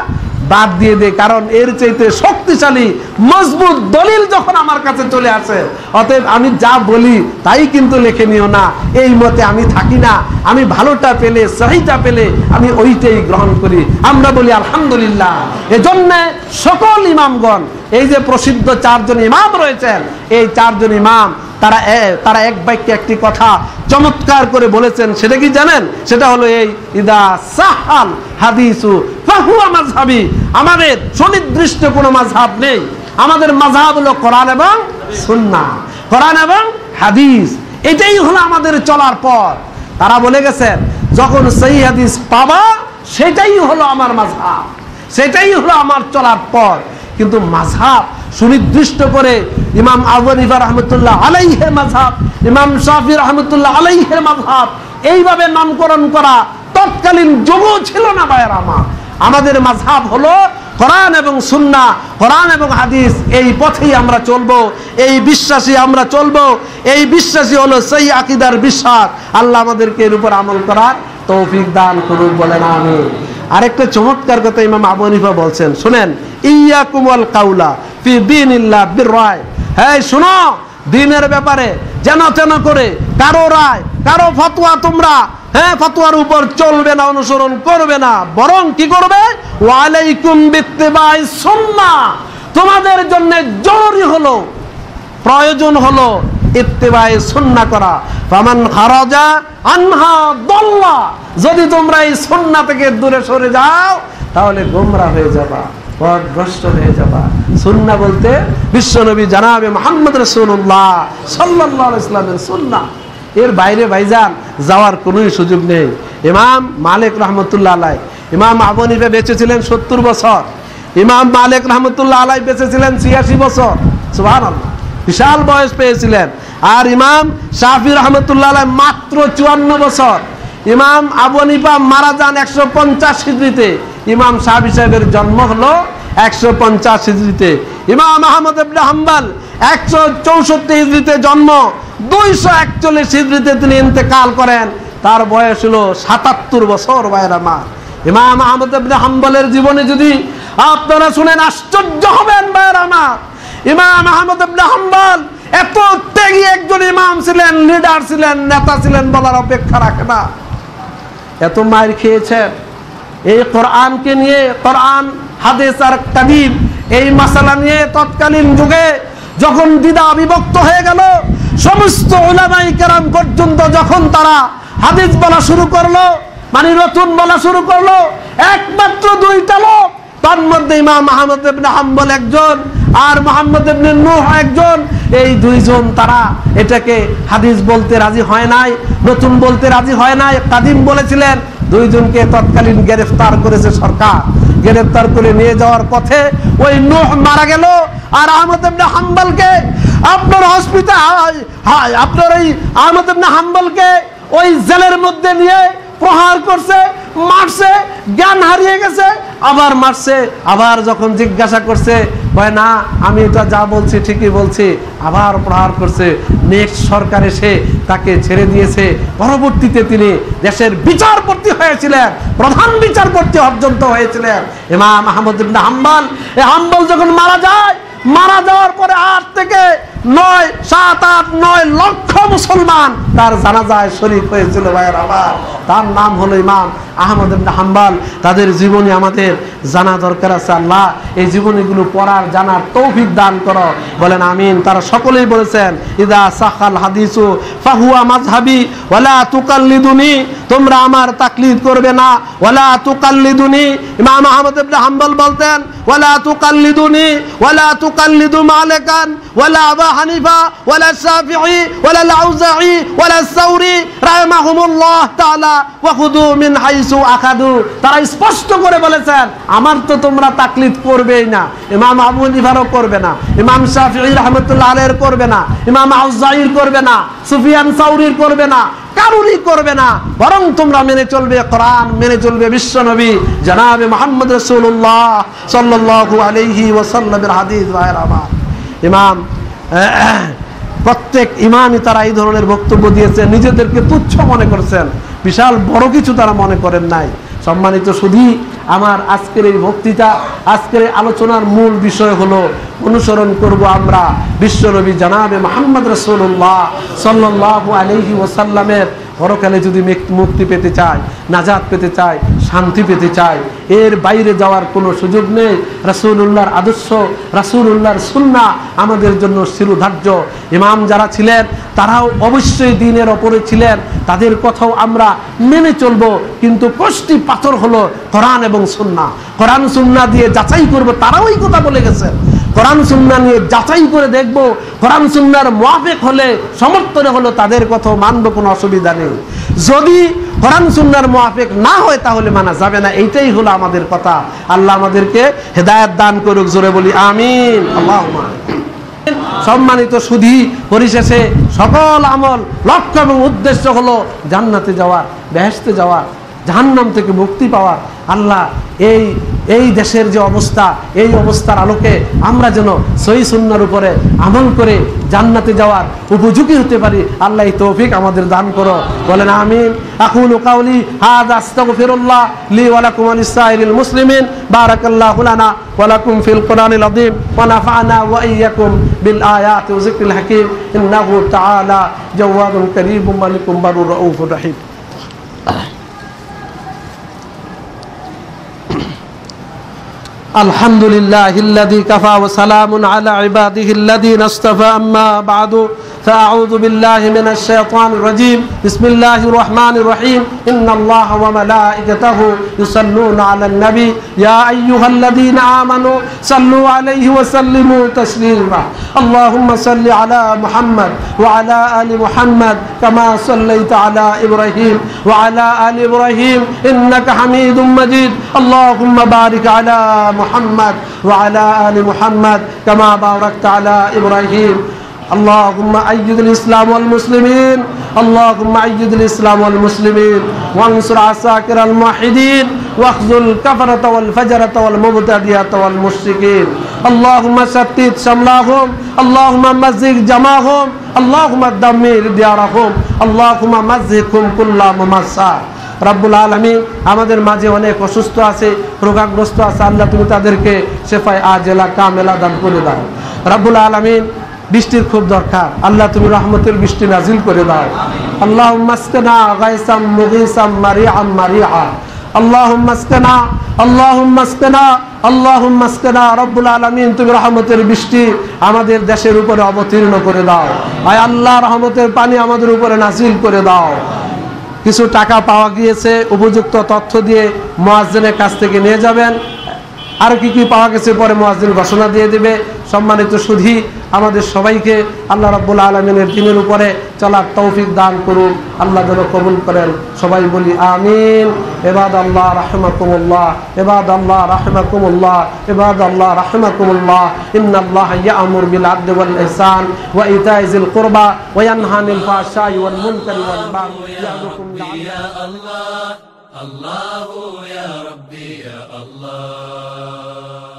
Speaker 2: বাদ দিয়ে দেয়, কারণ এর চাইতে শক্তিশালী মজবুত দলিল যখন আমার কাছে চলে আসে, অতএব আমি যা বলি তাই কিন্তু লিখে নিও না, এই মতে আমি থাকি না। আমি ভালোটা পেলে, সহিটা পেলে আমি ওইটাই গ্রহণ করি। আমরা বলি আলহামদুলিল্লাহ। এজন্য সকল ইমামগণ, এই যে প্রসিদ্ধ 4 জন ইমাম রয়েছেন, এই 4 জন ইমাম তারা এক বাক্যে একটি কথা চমৎকার করে বলেছেন। সেটা কি জানেন? সেটা হলো এই, ইদা সাহাল হাদিসু ফাহুয়া মাযহাবি। আমাদের সুনির্দিষ্ট কোনো মাযহাব নেই, আমাদের মাযহাব হলো কোরআন এবং সুন্নাহ, কোরআন এবং হাদিস, এটাই হলো আমাদের চলার পথ। তারা বলে গেছেন যখন সহিহ হাদিস পাবা সেটাই হলো আমার মাযহাব, সেটাই হলো আমার চলার পথ। কিন্তু মাযহাব সুনির্দিষ্ট করে ইমাম আবু হানিফা রাহমাতুল্লাহ আলাইহির মাযহাব, ইমাম শাফি রাহমাতুল্লাহ আলাইহির মাযহাব, এইভাবে নামকরণ করা তৎকালীন যুগও ছিল না ভাইয়েরা আমার। আমাদের মাযহাব হলো কোরআন এবং সুন্নাহ, কোরআন এবং হাদিস, এই পথেই আমরা চলবো, এই বিশ্বাসী আমরা চলবো। এই বিশ্বাসী হলো সেই আকীদার বিশ্বাস। আল্লাহ আমাদেরকে এর উপর আমল করার তৌফিক দান করুন, বলেন আমিন। আরেকটা চমৎকার কথা ইমাম আবু হানিফা বলছেন, শুনেন, ইয়াকুম ওয়াল কাউলা ফি দীনিল্লাহ বিররায়। হ্যাঁ শুনো, দ্বীনের ব্যাপারে যেন তেন করে কারো রায়, কারো ফতোয়া তোমরা ফতোয়ার উপর চলবে না, অনুসরণ করবে না, বরং কি করবে? ওয়ালাইকুম বিত্তিবাই সুন্নাহ। তোমাদের জন্য জরুরি হলো, প্রয়োজন হলো ইত্তিবাই সুন্নাহ করা। ফামান খারাজা আনহা দাল্লা। যদি তোমরা এই সুন্নাহ থেকে দূরে সরে যাও তাহলে গোমরা হয়ে যাবা, পথভ্রষ্ট হয়ে যাবা। সুন্নাহ বলতে বিশ্বনবী জনাবে মুহাম্মদ রাসূলুল্লাহ সাল্লাল্লাহু আলাইহি ওয়াসাল্লামের সুন্নাহ, এর বাইরে ভাইজান যাওয়ার কোনো সুযোগ নেই। ইমাম মালিক রহমতুল্লাহ আলাইহি, ইমাম আবু হানিফা বেঁচে ছিলেন 70 বছর, ইমাম মালিক রহমতুল্লাহ আলাইহি বেঁচে ছিলেন 86 বছর, সুবহানাল্লাহ, বিশাল বয়স পেয়েছিলেন। আর ইমাম শাফি রহমতুল্লাহ আলাইহি মাত্র 54 বছর। ইমাম আবু হানিফা মারা যান 150 হিজরিতে, ইমাম শাফি সাহেবের জন্ম হলো 150 হিজরিতে। ইমাম আহমদ ইবনে হাম্বল 164 হিজরিতে জন্ম, 241 হিজরিতে তিনি ইন্তেকাল করেন, তার বয়স হলো 77 বছর। ভাইরা মা, ইমাম আহমদ ইবনে হাম্বলের জীবনে যদি আপনারা শুনেন আশ্চর্য হবেন ভাইরা মা। ইমাম আহমদ ইবনে হাম্বল এত ত্যাগী একজন ইমাম ছিলেন, লিডার ছিলেন, নেতা ছিলেন, বলার অপেক্ষা রাখে না। এত মার খেয়েছেন এই কোরআনকে নিয়ে, কোরআন হাদিস আর কাদিম এই মাসালা নিয়ে। তৎকালীন যুগে যখন দ্বিধা বিভক্ত হয়ে গেল, সমস্ত উলামায়ে কেরাম পর্যন্ত যখন তারা হাদিস বলা শুরু করলো, মানে নতুন বলা শুরু করলো, একমাত্র 2টা লোক, তার মধ্যে ইমাম আহমদ ইবনে হাম্বল একজন আর মুহাম্মদ ইবনে নূহ একজন, এই 2 জন তারা এটাকে হাদিস বলতে রাজি হয় নাই, নতুন বলতে রাজি হয় নাই, কাদিম বলেছিলেন। 2 জনকে তৎকালীন গ্রেফতার করেছে সরকার। গ্রেফতার করে নিয়ে যাওয়ার পথে ওই নূহ মারা গেল, আর আহমদ ইবনে হাম্বলকে আপনার হসপিটাল, আপনার এই আহমদ ইবনে হাম্বলকে ওই জেলের মধ্যে নিয়ে প্রহার করছে, মারছে, জ্ঞান হারিয়ে গেছে, আবার মারছে। আবার যখন জিজ্ঞাসা করছে, কয় না আমি এটা যা বলছি ঠিকই বলছি, আবার প্রহার করছে। নেক্সট সরকার এসে তাকে ছেড়ে দিয়েছে। পরবর্তীতে তিনি দেশের বিচারপতি হয়েছিলেন, প্রধান বিচারপতি পর্যন্ত হয়েছিলেন ইমাম আহমদ ইবনে হাম্বল। এই হাম্বল যখন মারা যায়, মারা যাওয়ার পরে 8 থেকে 9, 7, 8, 9 লক্ষ মুসলমান তার জানাজায় শরীক হয়েছিল। ভাইয়ের আবার তার নাম হলো ইমাম আহমদ ইবনে হাম্বল। তাদের জীবনী আমাদের জানা দরকার আছে। আল্লাহ এই জীবনীগুলো পড়ার, জানার তৌফিক দান করো, বলেন আমিন। তারা সকলেই বলেছেন, ইদা সাখাল হাদিসু ফাহুয়া মাযহাবি ওয়ালা তুকাল্লিদুনি। তোমরা আমার তাকলিদ করবে না, ওয়ালা তুকাল্লিদুনি। ইমাম আহমদ ইবনে হাম্বল বলতেন, ওয়ালা তুকাল্লিদুনি ওয়ালা তুকাল্লিদু মালিকান ওয়ালা আবু হানিফা ওয়ালা শাফিঈ ওয়ালা আউজাঈ ওয়ালা সাউরি রাহিমাহুমুল্লাহ তাআলা ওয়া খুদু মিন হাইসু আখাদু। তারা স্পষ্ট করে বলেছেন, আমার তো তোমরা তাকলিদ করবেই না, ইমাম আবু হানিফারও করবে না, ইমাম শাফিঈ রাহমাতুল্লাহ আলাইহির করবে না, ইমাম আউজাঈর করবে না, সুফিয়ান সাউরির করবে না, কারুরই করবে না, বরং তোমরা মেনে চলবে কোরআন, মেনে চলবে বিশ্বনবী জনাবে মুহাম্মদ রাসূলুল্লাহ সাল্লাল্লাহু আলাইহি ওয়াসাল্লামের হাদিস। ভাইয়ের আমার, ইমাম প্রত্যেক ইমামই তারা এই ধরনের বক্তব্য দিয়েছেন, নিজেদেরকে তুচ্ছ মনে করছেন, বিশাল বড় কিছু তারা মনে করেন নাই। সম্মানিত সুধী, আমার আজকের এই বক্তৃতা, আজকের এই আলোচনার মূল বিষয় হলো অনুসরণ করব আমরা বিশ্বনবী জনাবে মুহাম্মদ রাসূলুল্লাহ সাল্লাল্লাহু আলাইহি ওয়াসাল্লামের। পরকালে যদি মুক্তি পেতে চাই, নাজাত পেতে চাই, শান্তি পেতে চাই, এর বাইরে যাওয়ার কোনো সুযোগ নেই। রাসূলুল্লাহর আদর্শ, রাসূলুল্লাহর সুন্নাহ আমাদের জন্য শিরোধার্য। ইমাম যারা ছিলেন তারাও অবশ্যই দ্বীনের ওপরে ছিলেন, তাদের কথাও আমরা মেনে চলব, কিন্তু কষ্টি পাথর হলো কোরআন এবং সুন্নাহ। কোরআন সুন্নাহ দিয়ে যাচাই করব, তারাও এই কথা বলে গেছেন। কোরআন সুন্নাহ নিয়ে যাচাই করে দেখব, কোরআন সুন্নাহর মুআফিক হলে, সমর্থনে হলো তাদের কথাও মানব, কোনো অসুবিধা নেই। যদি কোরআন সুন্নাহর মুআফিক না হয় তাহলে মানা যাবে না, এইটাই হলো আমাদের কথা। আল্লাহ আমাদেরকে হেদায়েত দান করুক, জোরে বলি আমিন। আল্লাহুম্মা সম্মানিত সুধী, পরিশেষে সকল আমল লক্ষ্য এবং উদ্দেশ্য হলো জান্নাতে যাওয়ার, বেহেশতে যাওয়ার, জাহান্নাম থেকে মুক্তি পাওয়ার। আল্লাহ এই দেশের যে অবস্থা, এই অবস্থার আলোকে আমরা যেন সহিহ সুন্নাহর উপরে আমল করে জান্নাতে যাওয়ার উপযোগী হতে পারি। আল্লাহ এই তৌফিক আমাদের দান করো, বলেন আমিন। আকুলু কাওলি হাযা আস্তাগফিরুল্লাহ লি ওয়া লাকুম ওয়া লিসাইরিল মুসলিমিন। বারাকাল্লাহু লানা ওয়া লাকুম ফিল কুরআনিল আযীম ওয়া নাফা'না ওয়া ইয়্যাকুম বিল আয়াতি ওয়া যিকরিল হাকীম। ইন্নাহু তাআলা জাওয়াদুন কারীমুম মালিকুম বারুর রাউফুর রহিম। الحمد لله الذي كفى وسلام على عباده الذين اصطفى. أما بعد فأعوذ بالله من الشيطان الرجيم. بسم الله الرحمن الرحيم. إن الله وملائكته يصلون على النبي يا أيها الذين آمنوا صلوا عليه وسلموا تسليما. اللهم صل على محمد وعلى آل محمد كما صليت على إبراهيم وعلى آل إبراهيم إنك حميد مجيد. اللهم بارك على محمد وعلى آل محمد كما باركت على إبراهيم. اللهم أيد الإسلام والمسلمين، اللهم أيد الإسلام والمسلمين وانصر عساكر الموحدين واخذل الكفرة والفجرة والمبتدئة والمشركين. اللهم شتت شملهم، اللهم مزق جمعهم، اللهم دمر ديارهم، اللهم مزقهم كل ممزق. রব্বুল আলামিন আমাদের মাঝে অনেক অসুস্থ আছে, রোগাগ্রস্ত আছে, আল্লাহ তুমি তাদেরকে শেফায়ে আজেলা কামেলা দান করে দাও। রব্বুল আলামিন বৃষ্টির খুব দরকার, আল্লাহ তুমি রহমতের বৃষ্টি নাজিল করে দাও। আল্লাহুম্মা আসকিনা গায়সাম মুগীসাম মারিআম মারিআ। আল্লাহুম্মা আসকিনা, আল্লাহুম্মা আসকিনা, আল্লাহুম্মা আসকিনা। রব্বুল আলামিন তুমি রহমতের বৃষ্টি আমাদের দেশের উপরে অবতীর্ণ করে দাও। আয় আল্লাহ, রহমতের পানি আমাদের উপরে নাজিল করে দাও। কিছু টাকা পাওয়া গিয়েছে, উপযুক্ত তথ্য দিয়ে মুয়াজ্জিনের কাছ থেকে নিয়ে যাবেন। আর কি কি পাওয়া গেছে পরে মুয়াজ্জিন ঘোষণা দিয়ে দেবে। সম্মানিত সুধী, আমাদের সবাইকে আল্লাহ রাব্বুল আলামিনের দ্বীনের উপরে চলার তৌফিক দান করুন, আল্লাহ যেন কবুল করেন। সবাই বলি আমিন। ইবাদাল্লাহ রাহমাকুমুল্লাহ, ইবাদাল্লাহ রাহমাকুমুল্লাহ, ইবাদাল্লাহ রাহমাকুমুল্লাহ। ইন্নাল্লাহা ইয়া'মুরু বিল আদলি ওয়াল ইহসান ওয়া ইতা'i যিল কুরবা ওয়া ইয়ানহা আনিল ফাহশাই ওয়াল মুনকারি ওয়াল বাগই ইয়া'যুকুম লা'আল্লাকুম।
Speaker 1: الله يا ربي يا الله